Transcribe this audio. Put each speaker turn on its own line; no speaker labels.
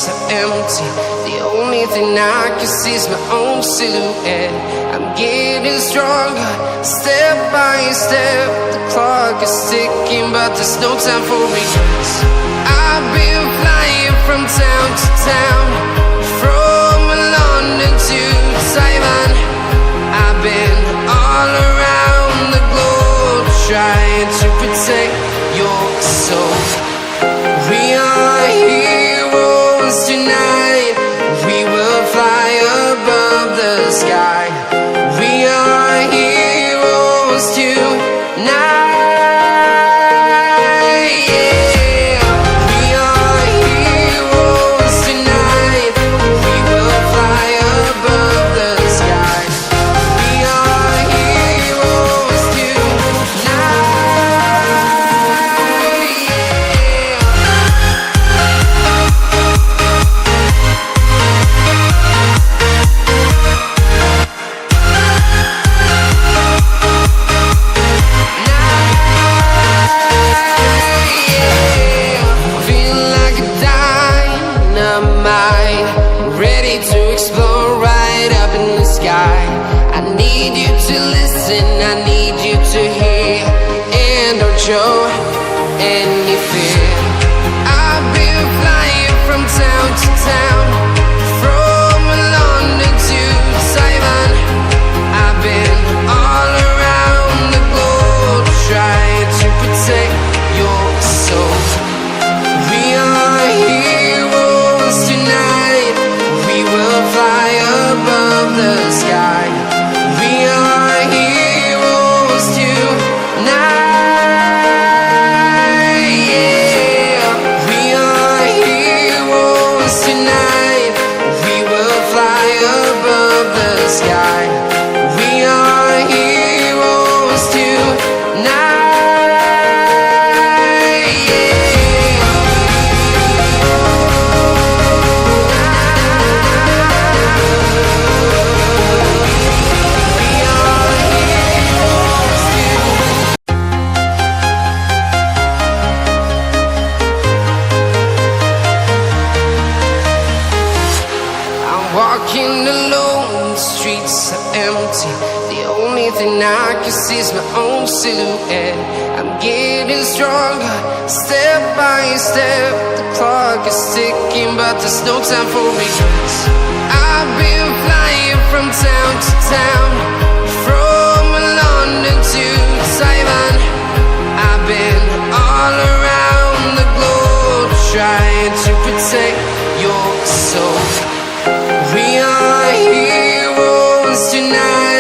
are empty. The only thing I can see is my own silhouette. I'm getting stronger, step by step. The clock is ticking, but there's no time for regrets. I've been flying from town to town, from London to Taiwan. I've been all around the globe, trying to protect your soul. We are heroes tonight. We will fly above the sky. We are heroes tonight. Show any fear. I've been flying from town to town, from London to Taiwan. I've been all around the globe, trying to protect your soul. We are heroes tonight. We will fly above the sky. We are heroes tonight. Walking alone, the streets are empty. The only thing I can see is my own silhouette. I'm getting stronger, step by step. The clock is ticking, but there's no time for regrets. I've been flying from town to town, from London to Taiwan. I've been all around the globe, trying to protect your soul. We are heroes tonight.